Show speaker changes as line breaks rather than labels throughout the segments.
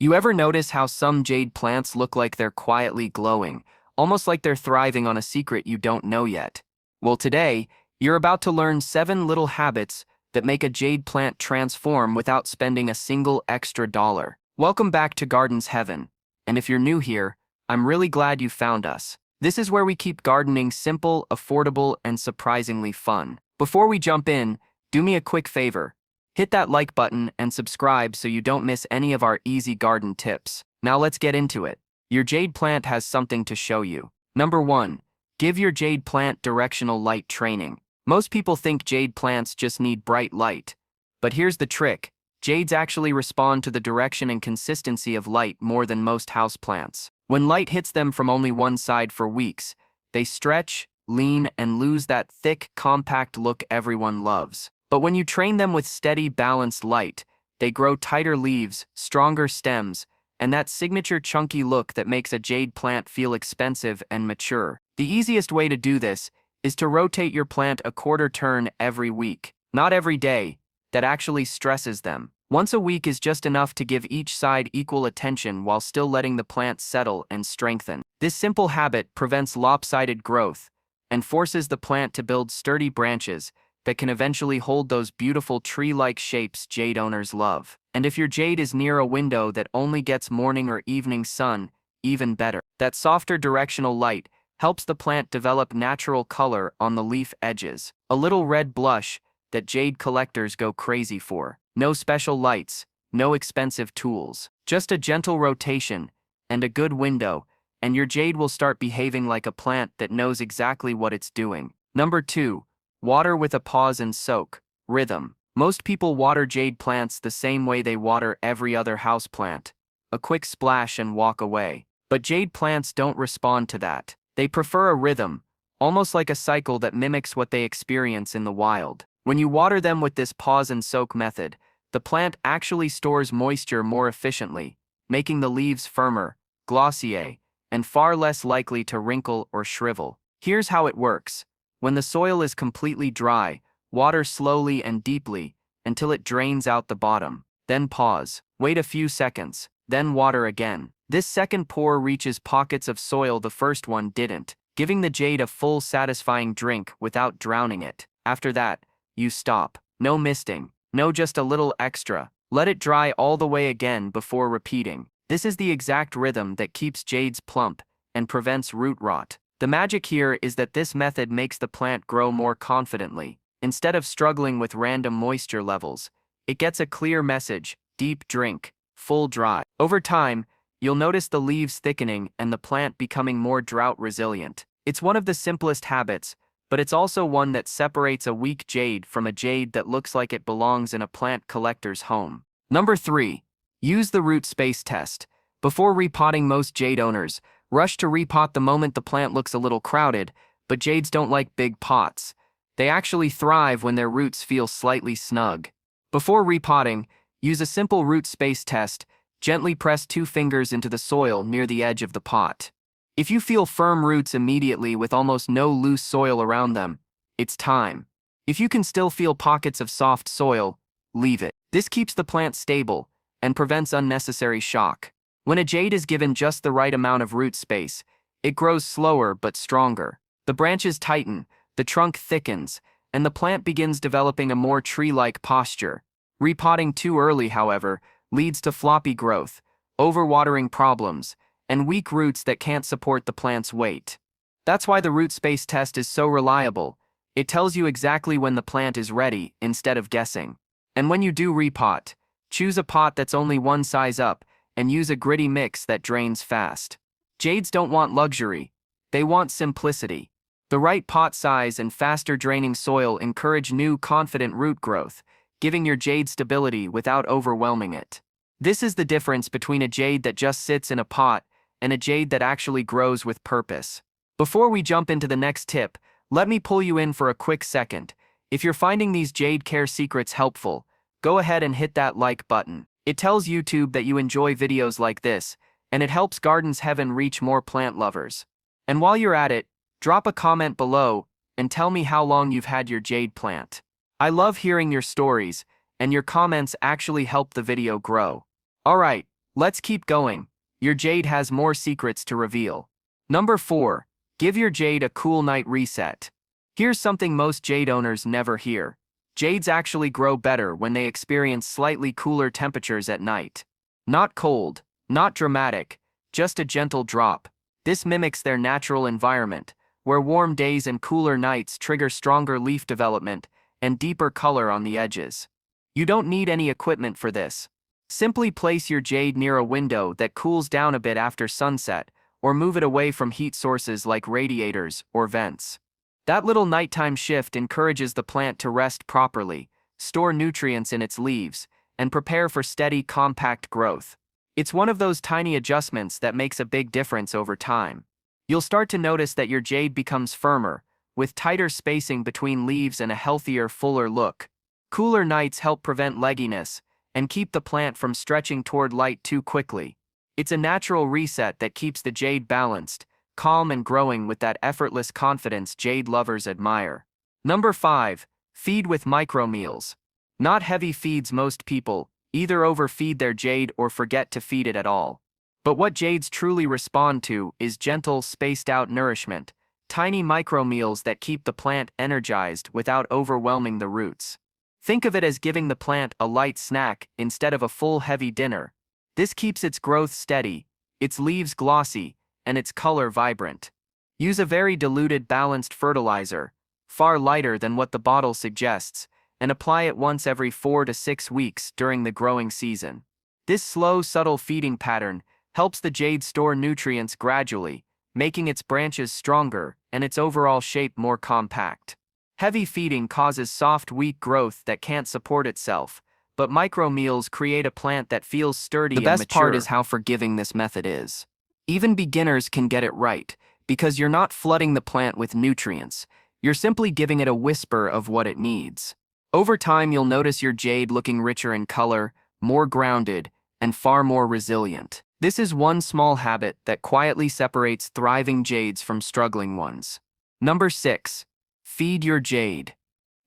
You ever notice how some jade plants look like they're quietly glowing, almost like they're thriving on a secret you don't know yet? Well, today, you're about to learn 7 little habits that make a jade plant transform without spending a single extra dollar. Welcome back to Gardens Heaven, and if you're new here, I'm really glad you found us. This is where we keep gardening simple, affordable, and surprisingly fun. Before we jump in, do me a quick favor. Hit that like button and subscribe so you don't miss any of our easy garden tips. Now let's get into it. Your jade plant has something to show you. Number 1. Give your jade plant directional light training. Most people think jade plants just need bright light. But here's the trick. Jades actually respond to the direction and consistency of light more than most houseplants. When light hits them from only one side for weeks, they stretch, lean, and lose that thick, compact look everyone loves. But when you train them with steady, balanced light, they grow tighter leaves, stronger stems, and that signature chunky look that makes a jade plant feel expensive and mature. The easiest way to do this is to rotate your plant a quarter turn every week. Not every day. That actually stresses them. Once a week is just enough to give each side equal attention while still letting the plant settle and strengthen. This simple habit prevents lopsided growth and forces the plant to build sturdy branches that can eventually hold those beautiful tree-like shapes jade owners love. And if your jade is near a window that only gets morning or evening sun, even better. That softer directional light helps the plant develop natural color on the leaf edges. A little red blush that jade collectors go crazy for. No special lights, no expensive tools. Just a gentle rotation and a good window, and your jade will start behaving like a plant that knows exactly what it's doing. Number 2. Water with a pause and soak. Rhythm. Most people water jade plants the same way they water every other houseplant. A quick splash and walk away. But jade plants don't respond to that. They prefer a rhythm, almost like a cycle that mimics what they experience in the wild. When you water them with this pause and soak method, the plant actually stores moisture more efficiently, making the leaves firmer, glossier, and far less likely to wrinkle or shrivel. Here's how it works. When the soil is completely dry, water slowly and deeply until it drains out the bottom. Then pause. Wait a few seconds. Then water again. This second pour reaches pockets of soil the first one didn't, giving the jade a full satisfying drink without drowning it. After that, you stop. No misting. No just a little extra. Let it dry all the way again before repeating. This is the exact rhythm that keeps jades plump and prevents root rot. The magic here is that this method makes the plant grow more confidently. Instead of struggling with random moisture levels, it gets a clear message: deep drink, full dry. Over time, you'll notice the leaves thickening and the plant becoming more drought resilient. It's one of the simplest habits, but it's also one that separates a weak jade from a jade that looks like it belongs in a plant collector's home. Number 3. Use the root space test. Before repotting, most jade owners rush to repot the moment the plant looks a little crowded, but jades don't like big pots. They actually thrive when their roots feel slightly snug. Before repotting, use a simple root space test. Gently press 2 fingers into the soil near the edge of the pot. If you feel firm roots immediately with almost no loose soil around them, it's time. If you can still feel pockets of soft soil, leave it. This keeps the plant stable and prevents unnecessary shock. When a jade is given just the right amount of root space, it grows slower but stronger. The branches tighten, the trunk thickens, and the plant begins developing a more tree-like posture. Repotting too early, however, leads to floppy growth, overwatering problems, and weak roots that can't support the plant's weight. That's why the root space test is so reliable. It tells you exactly when the plant is ready instead of guessing. And when you do repot, choose a pot that's only one size up and use a gritty mix that drains fast. Jades don't want luxury. They want simplicity. The right pot size and faster draining soil encourage new, confident root growth, giving your jade stability without overwhelming it. This is the difference between a jade that just sits in a pot and a jade that actually grows with purpose. Before we jump into the next tip, let me pull you in for a quick second. If you're finding these jade care secrets helpful, go ahead and hit that like button. It tells YouTube that you enjoy videos like this, and it helps Gardens Heaven reach more plant lovers. And while you're at it, drop a comment below and tell me how long you've had your jade plant. I love hearing your stories, and your comments actually help the video grow. Alright, Let's keep going. Your jade has more secrets to reveal. Number 4. Give your jade a cool night reset. Here's something most jade owners never hear. Jades actually grow better when they experience slightly cooler temperatures at night. Not cold, not dramatic, just a gentle drop. This mimics their natural environment, where warm days and cooler nights trigger stronger leaf development and deeper color on the edges. You don't need any equipment for this. Simply place your jade near a window that cools down a bit after sunset, or move it away from heat sources like radiators or vents. That little nighttime shift encourages the plant to rest properly, store nutrients in its leaves, and prepare for steady, compact growth. It's one of those tiny adjustments that makes a big difference over time. You'll start to notice that your jade becomes firmer, with tighter spacing between leaves and a healthier, fuller look. Cooler nights help prevent legginess and keep the plant from stretching toward light too quickly. It's a natural reset that keeps the jade balanced, calm and growing with that effortless confidence jade lovers admire. Number 5. Feed with micromeals. Not heavy feeds. Most people either overfeed their jade or forget to feed it at all. But what jades truly respond to is gentle, spaced-out nourishment, tiny micromeals that keep the plant energized without overwhelming the roots. Think of it as giving the plant a light snack instead of a full, heavy dinner. This keeps its growth steady, its leaves glossy, and its color vibrant. Use a very diluted, balanced fertilizer, far lighter than what the bottle suggests, and apply it once every 4 to 6 weeks during the growing season. This slow, subtle feeding pattern helps the jade store nutrients gradually, making its branches stronger and its overall shape more compact. Heavy feeding causes soft, weak growth that can't support itself, but micromeals create a plant that feels sturdy and mature. The best part is how forgiving this method is. Even beginners can get it right, because you're not flooding the plant with nutrients. You're simply giving it a whisper of what it needs. Over time, you'll notice your jade looking richer in color, more grounded, and far more resilient. This is one small habit that quietly separates thriving jades from struggling ones. Number 6. Feed your jade.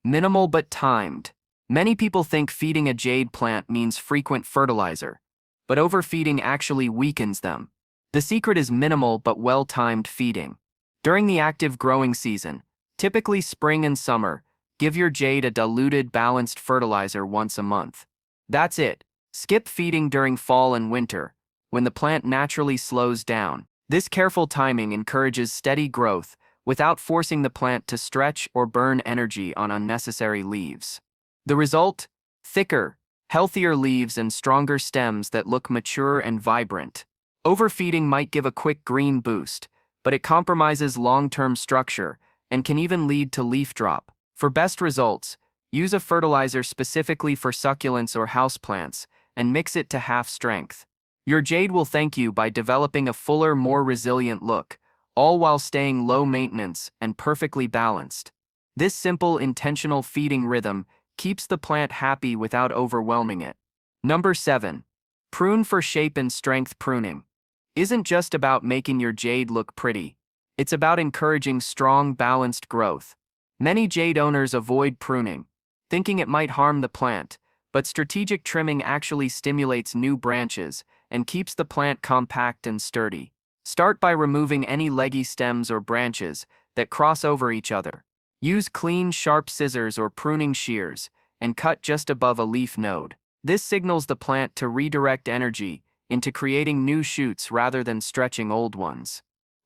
Minimal but timed. Many people think feeding a jade plant means frequent fertilizer, but overfeeding actually weakens them. The secret is minimal but well-timed feeding. During the active growing season, typically spring and summer, give your jade a diluted, balanced fertilizer once a month. That's it. Skip feeding during fall and winter, when the plant naturally slows down. This careful timing encourages steady growth without forcing the plant to stretch or burn energy on unnecessary leaves. The result? Thicker, healthier leaves and stronger stems that look mature and vibrant. Overfeeding might give a quick green boost, but it compromises long-term structure and can even lead to leaf drop. For best results, use a fertilizer specifically for succulents or houseplants and mix it to half strength. Your jade will thank you by developing a fuller, more resilient look, all while staying low maintenance and perfectly balanced. This simple, intentional feeding rhythm keeps the plant happy without overwhelming it. Number 7. Prune for shape and strength. Pruning isn't just about making your jade look pretty. It's about encouraging strong, balanced growth. Many jade owners avoid pruning, thinking it might harm the plant, but strategic trimming actually stimulates new branches and keeps the plant compact and sturdy. Start by removing any leggy stems or branches that cross over each other. Use clean, sharp scissors or pruning shears and cut just above a leaf node. This signals the plant to redirect energy into creating new shoots rather than stretching old ones.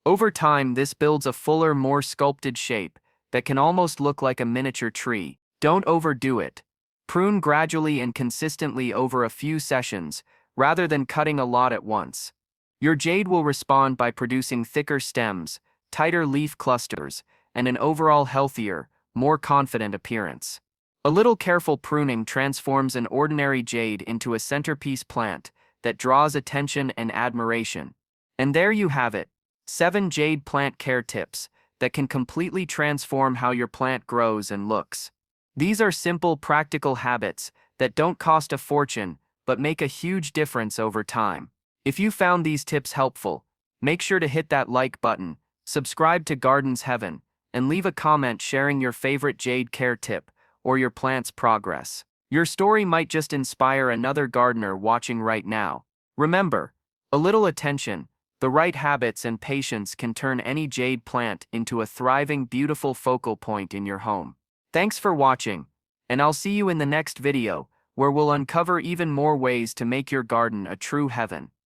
Over time, this builds a fuller, more sculpted shape that can almost look like a miniature tree. Don't overdo it. Prune gradually and consistently over a few sessions rather than cutting a lot at once. Your jade will respond by producing thicker stems, tighter leaf clusters, and an overall healthier, more confident appearance. A little careful pruning transforms an ordinary jade into a centerpiece plant that draws attention and admiration. And there you have it, 7 jade plant care tips that can completely transform how your plant grows and looks. These are simple, practical habits that don't cost a fortune but make a huge difference over time. If you found these tips helpful, make sure to hit that like button, subscribe to Gardens Heaven, and leave a comment sharing your favorite jade care tip or your plant's progress. Your story might just inspire another gardener watching right now. Remember, a little attention, the right habits and patience can turn any jade plant into a thriving, beautiful focal point in your home. Thanks for watching, and I'll see you in the next video, where we'll uncover even more ways to make your garden a true heaven.